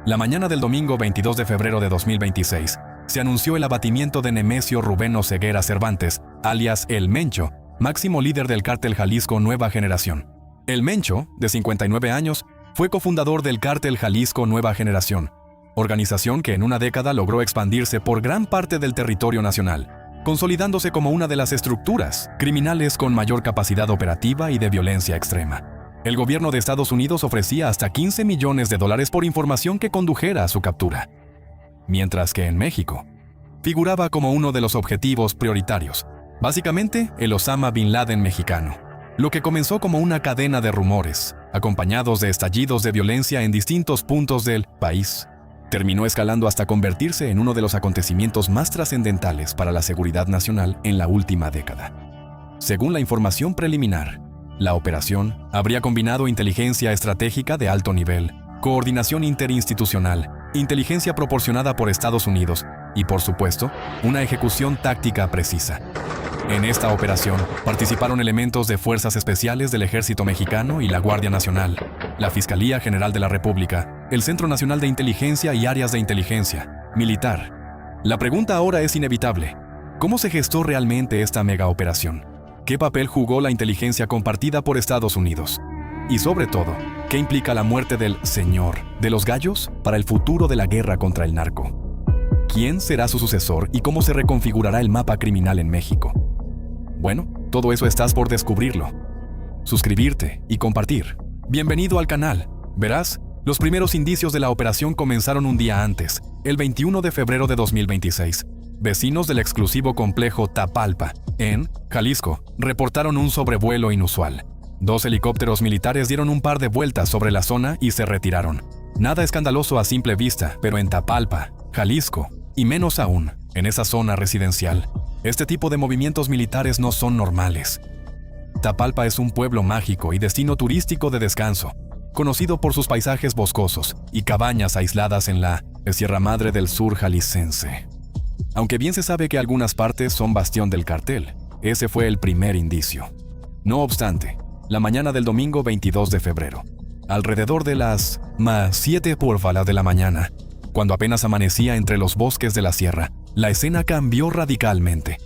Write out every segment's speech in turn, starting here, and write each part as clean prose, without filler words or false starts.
La mañana del domingo 22 de febrero de 2026, se anunció el abatimiento de Nemesio Rubén Oseguera Cervantes, alias El Mencho, máximo líder del cártel Jalisco Nueva Generación. El Mencho, de 59 años, fue cofundador del cártel Jalisco Nueva Generación, organización que en una década logró expandirse por gran parte del territorio nacional, consolidándose como una de las estructuras criminales con mayor capacidad operativa y de violencia extrema. El gobierno de Estados Unidos ofrecía hasta $15 millones por información que condujera a su captura, mientras que en México figuraba como uno de los objetivos prioritarios, básicamente el Osama Bin Laden mexicano, lo que comenzó como una cadena de rumores, acompañados de estallidos de violencia en distintos puntos del país. Terminó escalando hasta convertirse en uno de los acontecimientos más trascendentales para la seguridad nacional en la última década. Según la información preliminar, la operación habría combinado inteligencia estratégica de alto nivel, coordinación interinstitucional, inteligencia proporcionada por Estados Unidos y, por supuesto, una ejecución táctica precisa. En esta operación participaron elementos de Fuerzas Especiales del Ejército Mexicano y la Guardia Nacional, la Fiscalía General de la República, el Centro Nacional de Inteligencia y áreas de inteligencia militar. La pregunta ahora es inevitable: ¿cómo se gestó realmente esta megaoperación? ¿Qué papel jugó la inteligencia compartida por Estados Unidos? Y sobre todo, ¿qué implica la muerte del Señor de los Gallos para el futuro de la guerra contra el narco? ¿Quién será su sucesor y cómo se reconfigurará el mapa criminal en México? Bueno, todo eso estás por descubrirlo. Suscribirte y compartir. Bienvenido al canal. Verás, los primeros indicios de la operación comenzaron un día antes, el 21 de febrero de 2026. Vecinos del exclusivo complejo Tapalpa, en Jalisco, reportaron un sobrevuelo inusual. 2 helicópteros militares dieron un par de vueltas sobre la zona y se retiraron. Nada escandaloso a simple vista, pero en Tapalpa, Jalisco, y menos aún, en esa zona residencial, este tipo de movimientos militares no son normales. Tapalpa es un pueblo mágico y destino turístico de descanso, conocido por sus paisajes boscosos y cabañas aisladas en la Sierra Madre del Sur jalisciense. Aunque bien se sabe que algunas partes son bastión del cartel, ese fue el primer indicio. No obstante, la mañana del domingo 22 de febrero, alrededor de las 7:00 de la mañana, cuando apenas amanecía entre los bosques de la sierra, la escena cambió radicalmente.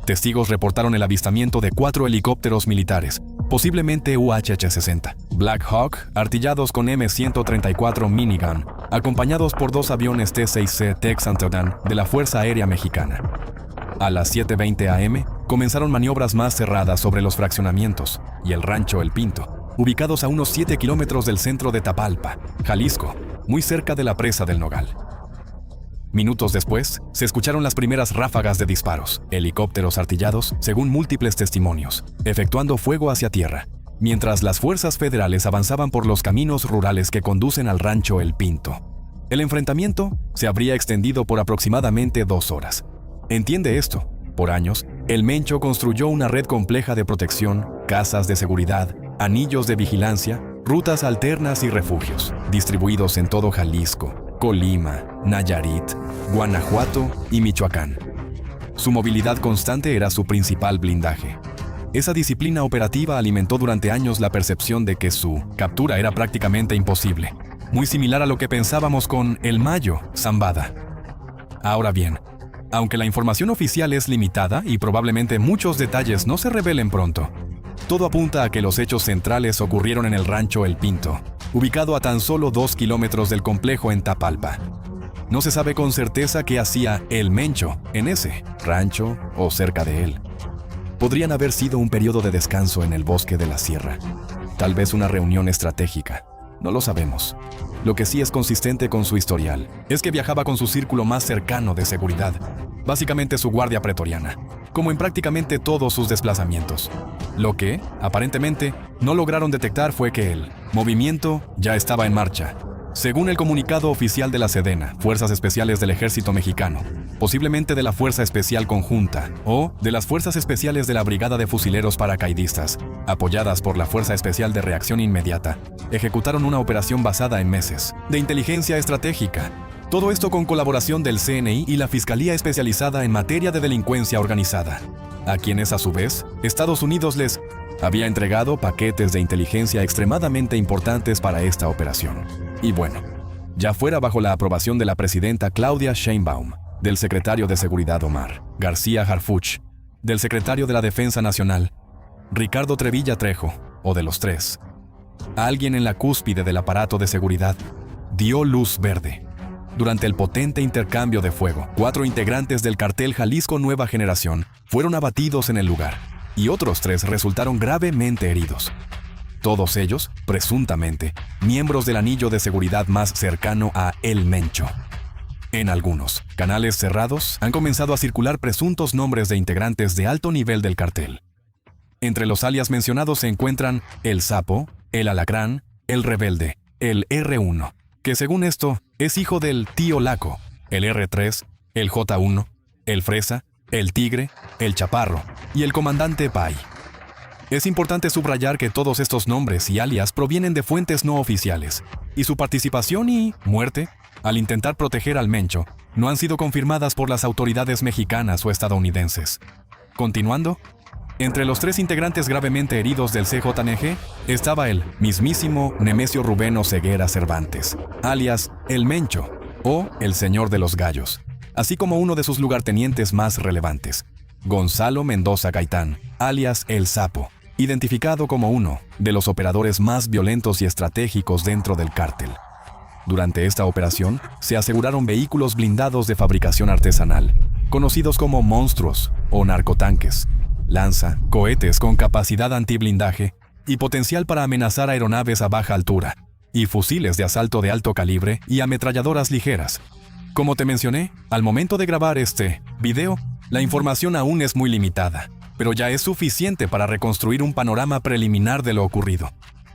Testigos reportaron el avistamiento de 4 helicópteros militares, posiblemente UH-60 Black Hawk, artillados con M134 minigun, acompañados por 2 aviones T-6C Texan de la Fuerza Aérea Mexicana. A las 7:20 am, comenzaron maniobras más cerradas sobre los fraccionamientos y el rancho El Pinto, ubicados a unos 7 kilómetros del centro de Tapalpa, Jalisco, muy cerca de la presa del Nogal. Minutos después, se escucharon las primeras ráfagas de disparos, helicópteros artillados, según múltiples testimonios, efectuando fuego hacia tierra, mientras las fuerzas federales avanzaban por los caminos rurales que conducen al rancho El Pinto. El enfrentamiento se habría extendido por aproximadamente 2 horas. Entiende esto: por años, El Mencho construyó una red compleja de protección, casas de seguridad, anillos de vigilancia, rutas alternas y refugios, distribuidos en todo Jalisco, Colima, Nayarit, Guanajuato y Michoacán. Su movilidad constante era su principal blindaje. Esa disciplina operativa alimentó durante años la percepción de que su captura era prácticamente imposible, muy similar a lo que pensábamos con El Mayo, Zambada. Ahora bien, aunque la información oficial es limitada y probablemente muchos detalles no se revelen pronto, todo apunta a que los hechos centrales ocurrieron en el rancho El Pinto, ubicado a tan solo 2 kilómetros del complejo en Tapalpa. No se sabe con certeza qué hacía El Mencho en ese rancho o cerca de él. Podrían haber sido un periodo de descanso en el bosque de la sierra, tal vez una reunión estratégica, no lo sabemos. Lo que sí es consistente con su historial es que viajaba con su círculo más cercano de seguridad, básicamente su guardia pretoriana, como en prácticamente todos sus desplazamientos. Lo que, aparentemente, no lograron detectar fue que el movimiento ya estaba en marcha. Según el comunicado oficial de la Sedena, Fuerzas Especiales del Ejército Mexicano, posiblemente de la Fuerza Especial Conjunta o de las Fuerzas Especiales de la Brigada de Fusileros Paracaidistas, apoyadas por la Fuerza Especial de Reacción Inmediata, ejecutaron una operación basada en meses de inteligencia estratégica. Todo esto con colaboración del CNI y la Fiscalía Especializada en Materia de Delincuencia Organizada, a quienes a su vez Estados Unidos les había entregado paquetes de inteligencia extremadamente importantes para esta operación. Y bueno, ya fuera bajo la aprobación de la presidenta Claudia Sheinbaum, del secretario de Seguridad Omar García Harfuch, del secretario de la Defensa Nacional Ricardo Trevilla Trejo, o de los tres. Alguien en la cúspide del aparato de seguridad dio luz verde. Durante el potente intercambio de fuego, 4 integrantes del cartel Jalisco Nueva Generación fueron abatidos en el lugar, y otros 3 resultaron gravemente heridos. Todos ellos, presuntamente, miembros del anillo de seguridad más cercano a El Mencho. En algunos canales cerrados han comenzado a circular presuntos nombres de integrantes de alto nivel del cartel. Entre los alias mencionados se encuentran El Sapo, El Alacrán, El Rebelde, el R1, que según esto es hijo del Tío Laco, el R3, el J1, el Fresa, el Tigre, el Chaparro y el Comandante Pai. Es importante subrayar que todos estos nombres y alias provienen de fuentes no oficiales, y su participación y muerte, al intentar proteger al Mencho, no han sido confirmadas por las autoridades mexicanas o estadounidenses. Continuando, entre los 3 integrantes gravemente heridos del CJNG estaba el mismísimo Nemesio Rubén Oseguera Cervantes, alias El Mencho o El Señor de los Gallos, así como uno de sus lugartenientes más relevantes, Gonzalo Mendoza Gaitán, alias El Sapo, identificado como uno de los operadores más violentos y estratégicos dentro del cártel. Durante esta operación, se aseguraron vehículos blindados de fabricación artesanal, conocidos como monstruos o narcotanques, lanza, cohetes con capacidad antiblindaje y potencial para amenazar aeronaves a baja altura, y fusiles de asalto de alto calibre y ametralladoras ligeras. Como te mencioné, al momento de grabar este video, la información aún es muy limitada, pero ya es suficiente para reconstruir un panorama preliminar de lo ocurrido.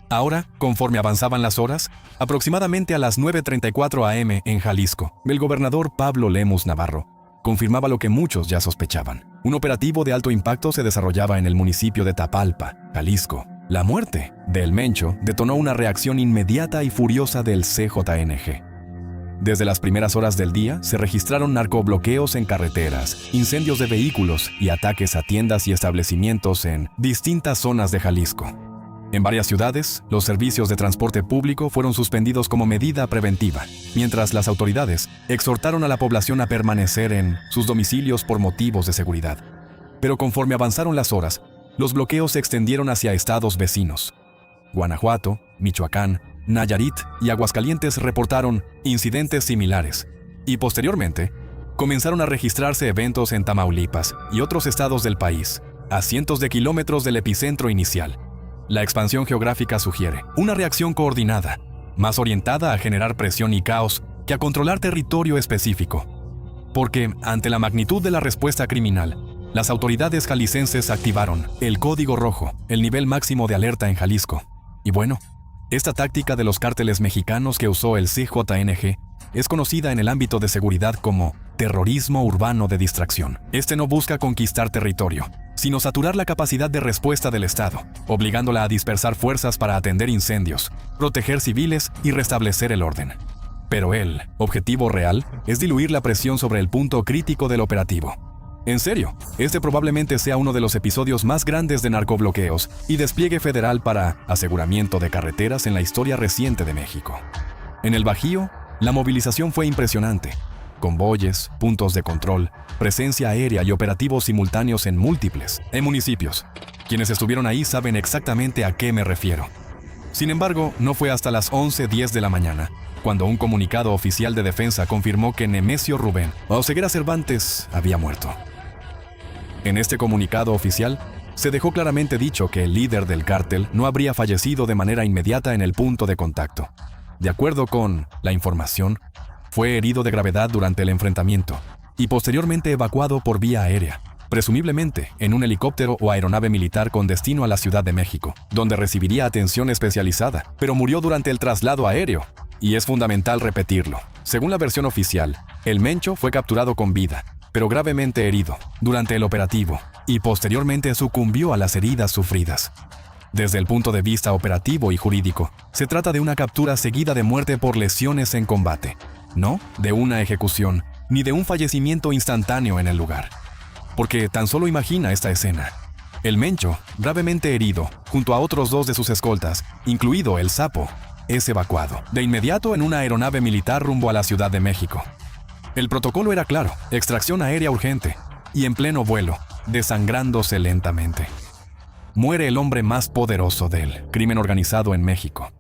Ahora, conforme avanzaban las horas, aproximadamente a las 9:34 am en Jalisco, el gobernador Pablo Lemus Navarro confirmaba lo que muchos ya sospechaban. Un operativo de alto impacto se desarrollaba en el municipio de Tapalpa, Jalisco. La muerte del Mencho detonó una reacción inmediata y furiosa del CJNG. Desde las primeras horas del día se registraron narcobloqueos en carreteras, incendios de vehículos y ataques a tiendas y establecimientos en distintas zonas de Jalisco. En varias ciudades, los servicios de transporte público fueron suspendidos como medida preventiva, mientras las autoridades exhortaron a la población a permanecer en sus domicilios por motivos de seguridad. Pero conforme avanzaron las horas, los bloqueos se extendieron hacia estados vecinos. Guanajuato, Michoacán, Nayarit y Aguascalientes reportaron incidentes similares, y posteriormente comenzaron a registrarse eventos en Tamaulipas y otros estados del país, a cientos de kilómetros del epicentro inicial. La expansión geográfica sugiere una reacción coordinada, más orientada a generar presión y caos que a controlar territorio específico. Porque, ante la magnitud de la respuesta criminal, las autoridades jaliscienses activaron el Código Rojo, el nivel máximo de alerta en Jalisco. Y bueno, esta táctica de los cárteles mexicanos que usó el CJNG es conocida en el ámbito de seguridad como terrorismo urbano de distracción. Este no busca conquistar territorio, sino saturar la capacidad de respuesta del Estado, obligándola a dispersar fuerzas para atender incendios, proteger civiles y restablecer el orden. Pero el objetivo real es diluir la presión sobre el punto crítico del operativo. En serio, este probablemente sea uno de los episodios más grandes de narcobloqueos y despliegue federal para aseguramiento de carreteras en la historia reciente de México. En el Bajío, la movilización fue impresionante. Convoyes, puntos de control, presencia aérea y operativos simultáneos en múltiples municipios. Quienes estuvieron ahí saben exactamente a qué me refiero. Sin embargo, no fue hasta las 11:10 de la mañana, cuando un comunicado oficial de defensa confirmó que Nemesio Rubén Oseguera Cervantes había muerto. En este comunicado oficial, se dejó claramente dicho que el líder del cártel no habría fallecido de manera inmediata en el punto de contacto. De acuerdo con la información, fue herido de gravedad durante el enfrentamiento y posteriormente evacuado por vía aérea, presumiblemente en un helicóptero o aeronave militar con destino a la Ciudad de México, donde recibiría atención especializada, pero murió durante el traslado aéreo. Y es fundamental repetirlo. Según la versión oficial, el Mencho fue capturado con vida, pero gravemente herido durante el operativo, y posteriormente sucumbió a las heridas sufridas. Desde el punto de vista operativo y jurídico, se trata de una captura seguida de muerte por lesiones en combate, no de una ejecución, ni de un fallecimiento instantáneo en el lugar. Porque tan solo imagina esta escena. El Mencho, gravemente herido, junto a otros 2 de sus escoltas, incluido el Sapo, es evacuado de inmediato en una aeronave militar rumbo a la Ciudad de México. El protocolo era claro: extracción aérea urgente, y en pleno vuelo, desangrándose lentamente. Muere el hombre más poderoso del crimen organizado en México.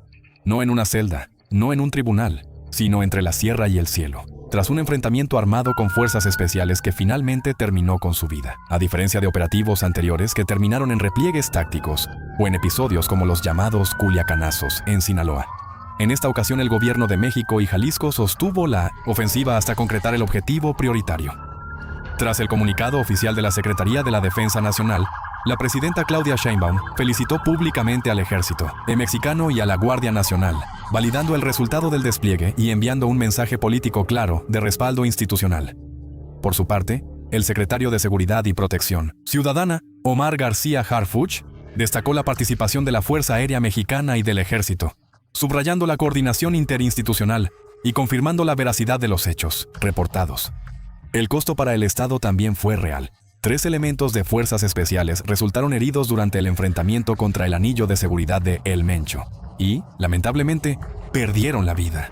No en una celda, no en un tribunal, sino entre la sierra y el cielo, tras un enfrentamiento armado con fuerzas especiales que finalmente terminó con su vida, a diferencia de operativos anteriores que terminaron en repliegues tácticos o en episodios como los llamados Culiacanazos en Sinaloa. En esta ocasión el gobierno de México y Jalisco sostuvo la ofensiva hasta concretar el objetivo prioritario. Tras el comunicado oficial de la Secretaría de la Defensa Nacional, la presidenta Claudia Sheinbaum felicitó públicamente al ejército mexicano y a la Guardia Nacional, validando el resultado del despliegue y enviando un mensaje político claro de respaldo institucional. Por su parte, el secretario de Seguridad y Protección Ciudadana, Omar García Harfuch, destacó la participación de la Fuerza Aérea Mexicana y del Ejército, subrayando la coordinación interinstitucional y confirmando la veracidad de los hechos reportados. El costo para el Estado también fue real. 3 elementos de fuerzas especiales resultaron heridos durante el enfrentamiento contra el anillo de seguridad de El Mencho y, lamentablemente, perdieron la vida.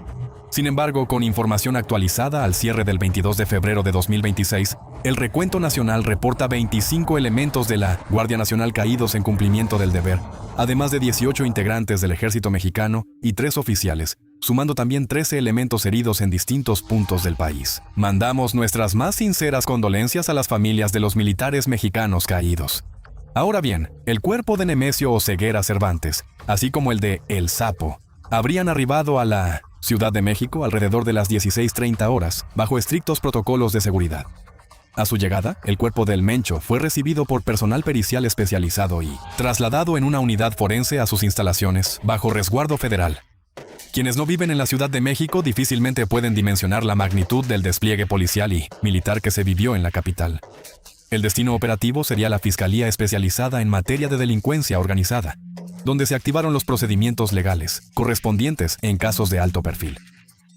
Sin embargo, con información actualizada al cierre del 22 de febrero de 2026, el recuento nacional reporta 25 elementos de la Guardia Nacional caídos en cumplimiento del deber, además de 18 integrantes del Ejército Mexicano y 3 oficiales, sumando también 13 elementos heridos en distintos puntos del país. Mandamos nuestras más sinceras condolencias a las familias de los militares mexicanos caídos. Ahora bien, el cuerpo de Nemesio Oseguera Cervantes, así como el de El Sapo, habrían arribado a la Ciudad de México alrededor de las 16:30 horas, bajo estrictos protocolos de seguridad. A su llegada, el cuerpo del Mencho fue recibido por personal pericial especializado y trasladado en una unidad forense a sus instalaciones, bajo resguardo federal. Quienes no viven en la Ciudad de México difícilmente pueden dimensionar la magnitud del despliegue policial y militar que se vivió en la capital. El destino operativo sería la Fiscalía Especializada en Materia de Delincuencia Organizada, donde se activaron los procedimientos legales correspondientes en casos de alto perfil.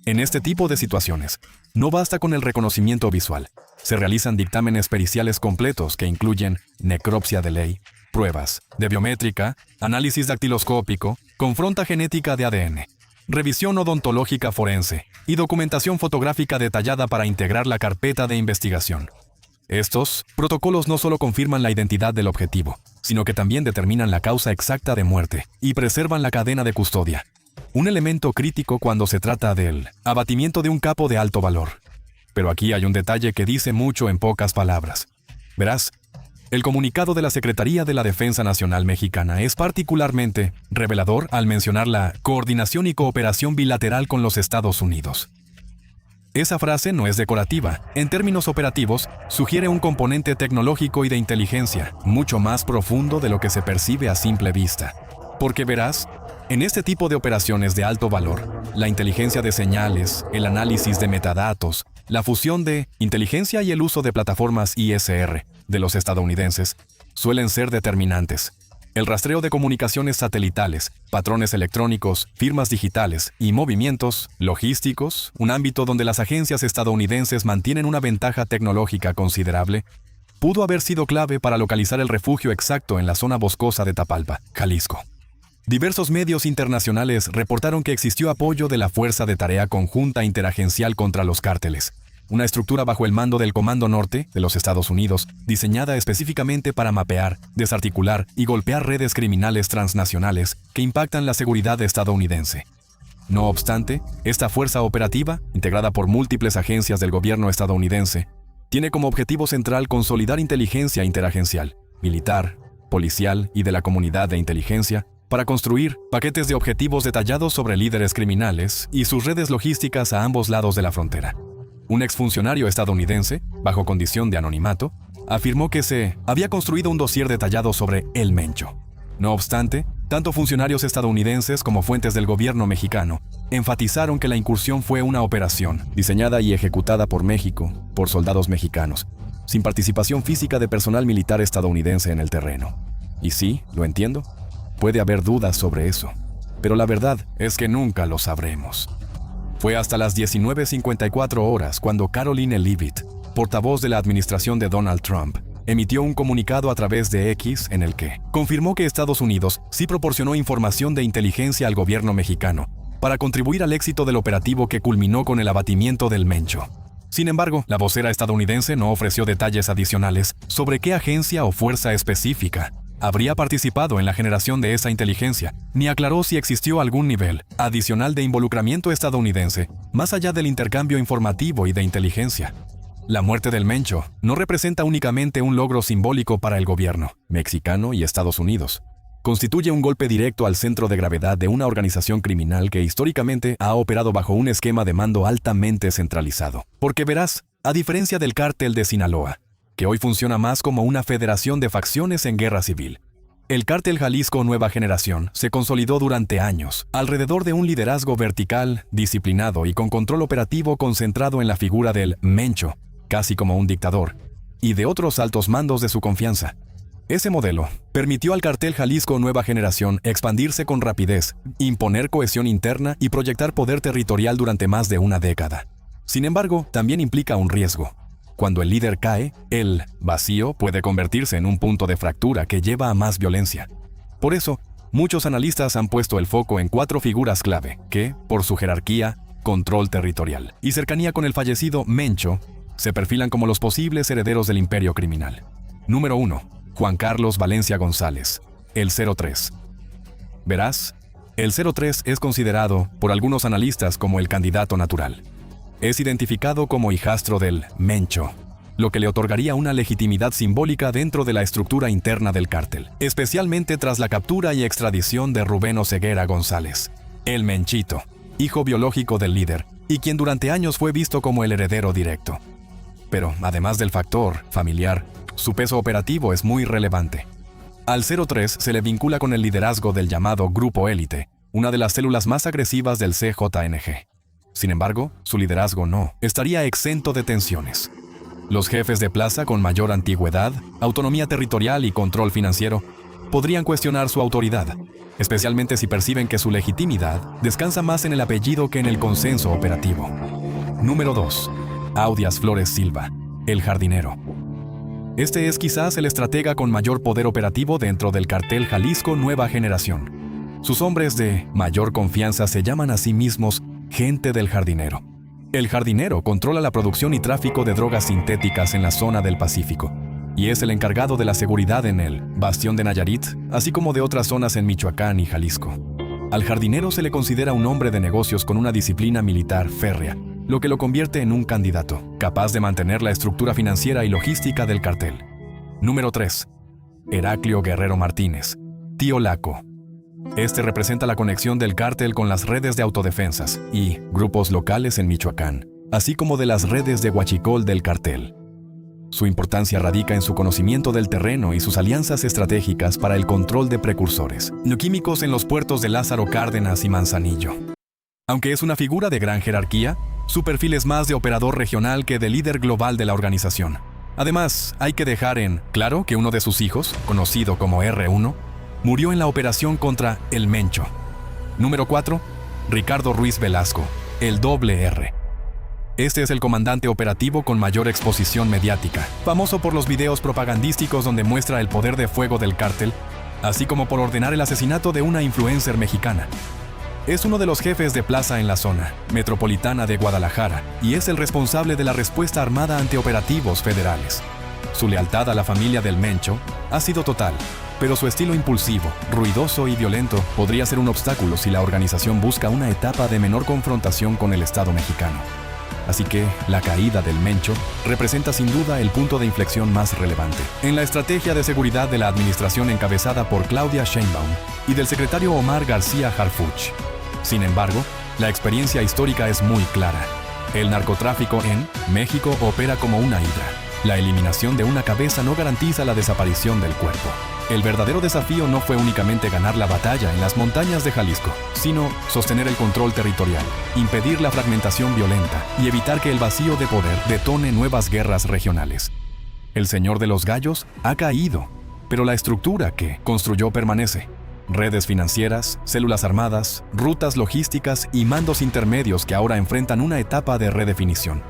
En este tipo de situaciones, no basta con el reconocimiento visual. Se realizan dictámenes periciales completos que incluyen necropsia de ley, pruebas de biométrica, análisis dactiloscópico, confronta genética de ADN, revisión odontológica forense y documentación fotográfica detallada para integrar la carpeta de investigación. Estos protocolos no solo confirman la identidad del objetivo, sino que también determinan la causa exacta de muerte y preservan la cadena de custodia, un elemento crítico cuando se trata del abatimiento de un capo de alto valor. Pero aquí hay un detalle que dice mucho en pocas palabras. Verás, el comunicado de la Secretaría de la Defensa Nacional Mexicana es particularmente revelador al mencionar la coordinación y cooperación bilateral con los Estados Unidos. Esa frase no es decorativa. En términos operativos, sugiere un componente tecnológico y de inteligencia mucho más profundo de lo que se percibe a simple vista. Porque verás, en este tipo de operaciones de alto valor, la inteligencia de señales, el análisis de metadatos, la fusión de inteligencia y el uso de plataformas ISR de los estadounidenses suelen ser determinantes. El rastreo de comunicaciones satelitales, patrones electrónicos, firmas digitales y movimientos logísticos, un ámbito donde las agencias estadounidenses mantienen una ventaja tecnológica considerable, pudo haber sido clave para localizar el refugio exacto en la zona boscosa de Tapalpa, Jalisco. Diversos medios internacionales reportaron que existió apoyo de la Fuerza de Tarea Conjunta Interagencial contra los Cárteles, una estructura bajo el mando del Comando Norte de los Estados Unidos, diseñada específicamente para mapear, desarticular y golpear redes criminales transnacionales que impactan la seguridad estadounidense. No obstante, esta fuerza operativa, integrada por múltiples agencias del gobierno estadounidense, tiene como objetivo central consolidar inteligencia interagencial, militar, policial y de la comunidad de inteligencia, para construir paquetes de objetivos detallados sobre líderes criminales y sus redes logísticas a ambos lados de la frontera. Un exfuncionario estadounidense, bajo condición de anonimato, afirmó que se había construido un dossier detallado sobre El Mencho. No obstante, tanto funcionarios estadounidenses como fuentes del gobierno mexicano enfatizaron que la incursión fue una operación diseñada y ejecutada por México, por soldados mexicanos, sin participación física de personal militar estadounidense en el terreno. Y sí, lo entiendo, puede haber dudas sobre eso, pero la verdad es que nunca lo sabremos. Fue hasta las 19:54 horas cuando Karoline Leavitt, portavoz de la administración de Donald Trump, emitió un comunicado a través de X en el que confirmó que Estados Unidos sí proporcionó información de inteligencia al gobierno mexicano para contribuir al éxito del operativo que culminó con el abatimiento del Mencho. Sin embargo, la vocera estadounidense no ofreció detalles adicionales sobre qué agencia o fuerza específica habría participado en la generación de esa inteligencia, ni aclaró si existió algún nivel adicional de involucramiento estadounidense, más allá del intercambio informativo y de inteligencia. La muerte del Mencho no representa únicamente un logro simbólico para el gobierno mexicano y Estados Unidos. Constituye un golpe directo al centro de gravedad de una organización criminal que históricamente ha operado bajo un esquema de mando altamente centralizado. Porque verás, a diferencia del cártel de Sinaloa, que hoy funciona más como una federación de facciones en guerra civil, el cártel Jalisco Nueva Generación se consolidó durante años alrededor de un liderazgo vertical, disciplinado y con control operativo concentrado en la figura del Mencho, casi como un dictador, y de otros altos mandos de su confianza. Ese modelo permitió al cartel Jalisco Nueva Generación expandirse con rapidez, imponer cohesión interna y proyectar poder territorial durante más de una década. Sin embargo, también implica un riesgo. Cuando el líder cae, el vacío puede convertirse en un punto de fractura que lleva a más violencia. Por eso, muchos analistas han puesto el foco en 4 figuras clave que, por su jerarquía, control territorial y cercanía con el fallecido Mencho, se perfilan como los posibles herederos del imperio criminal. Número 1. Juan Carlos Valencia González, el 03. Verás, el 03 es considerado por algunos analistas como el candidato natural. Es identificado como hijastro del Mencho, lo que le otorgaría una legitimidad simbólica dentro de la estructura interna del cártel, especialmente tras la captura y extradición de Rubén Oseguera González, el Menchito, hijo biológico del líder, y quien durante años fue visto como el heredero directo. Pero, además del factor familiar, su peso operativo es muy relevante. Al 03 se le vincula con el liderazgo del llamado Grupo Élite, una de las células más agresivas del CJNG. Sin embargo, su liderazgo no estaría exento de tensiones. Los jefes de plaza con mayor antigüedad, autonomía territorial y control financiero podrían cuestionar su autoridad, especialmente si perciben que su legitimidad descansa más en el apellido que en el consenso operativo. Número 2. Audias Flores Silva, el jardinero. Este es quizás el estratega con mayor poder operativo dentro del cartel Jalisco Nueva Generación. Sus hombres de mayor confianza se llaman a sí mismos Gente del Jardinero. El jardinero controla la producción y tráfico de drogas sintéticas en la zona del Pacífico, y es el encargado de la seguridad en el Bastión de Nayarit, así como de otras zonas en Michoacán y Jalisco. Al jardinero se le considera un hombre de negocios con una disciplina militar férrea, lo que lo convierte en un candidato, capaz de mantener la estructura financiera y logística del cartel. Número 3. Heraclio Guerrero Martínez, Tío Laco. Este representa la conexión del cártel con las redes de autodefensas y grupos locales en Michoacán, así como de las redes de huachicol del cartel. Su importancia radica en su conocimiento del terreno y sus alianzas estratégicas para el control de precursores químicos en los puertos de Lázaro Cárdenas y Manzanillo. Aunque es una figura de gran jerarquía, su perfil es más de operador regional que de líder global de la organización. Además, hay que dejar en claro que uno de sus hijos, conocido como R1, murió en la operación contra el Mencho. Número 4. Ricardo Ruiz Velasco, el R. Este es el comandante operativo con mayor exposición mediática, famoso por los videos propagandísticos donde muestra el poder de fuego del cártel, así como por ordenar el asesinato de una influencer mexicana. Es uno de los jefes de plaza en la zona metropolitana de Guadalajara y es el responsable de la respuesta armada ante operativos federales. Su lealtad a la familia del Mencho ha sido total, pero su estilo impulsivo, ruidoso y violento podría ser un obstáculo si la organización busca una etapa de menor confrontación con el Estado mexicano. Así que la caída del Mencho representa sin duda el punto de inflexión más relevante en la estrategia de seguridad de la administración encabezada por Claudia Sheinbaum y del secretario Omar García Harfuch. Sin embargo, la experiencia histórica es muy clara. El narcotráfico en México opera como una hidra. La eliminación de una cabeza no garantiza la desaparición del cuerpo. El verdadero desafío no fue únicamente ganar la batalla en las montañas de Jalisco, sino sostener el control territorial, impedir la fragmentación violenta y evitar que el vacío de poder detone nuevas guerras regionales. El Señor de los Gallos ha caído, pero la estructura que construyó permanece. Redes financieras, células armadas, rutas logísticas y mandos intermedios que ahora enfrentan una etapa de redefinición.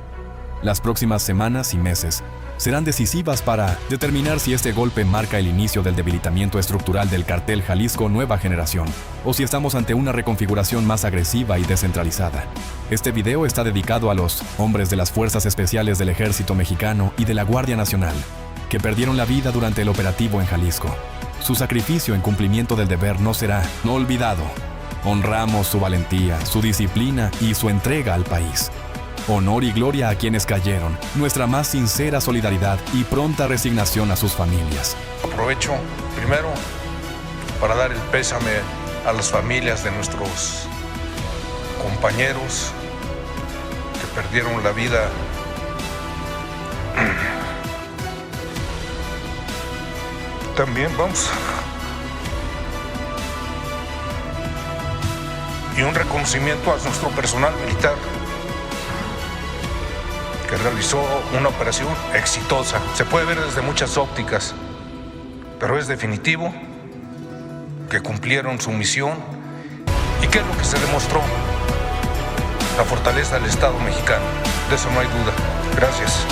Las próximas semanas y meses serán decisivas para determinar si este golpe marca el inicio del debilitamiento estructural del Cártel Jalisco Nueva Generación o si estamos ante una reconfiguración más agresiva y descentralizada. Este video está dedicado a los hombres de las Fuerzas Especiales del Ejército Mexicano y de la Guardia Nacional que perdieron la vida durante el operativo en Jalisco. Su sacrificio en cumplimiento del deber no será olvidado. Honramos su valentía, su disciplina y su entrega al país. Honor y gloria a quienes cayeron, nuestra más sincera solidaridad y pronta resignación a sus familias. Aprovecho primero para dar el pésame a las familias de nuestros compañeros que perdieron la vida también y un reconocimiento a nuestro personal militar que realizó una operación exitosa. Se puede ver desde muchas ópticas, pero es definitivo que cumplieron su misión. ¿Y qué es lo que se demostró? La fortaleza del Estado mexicano. De eso no hay duda. Gracias.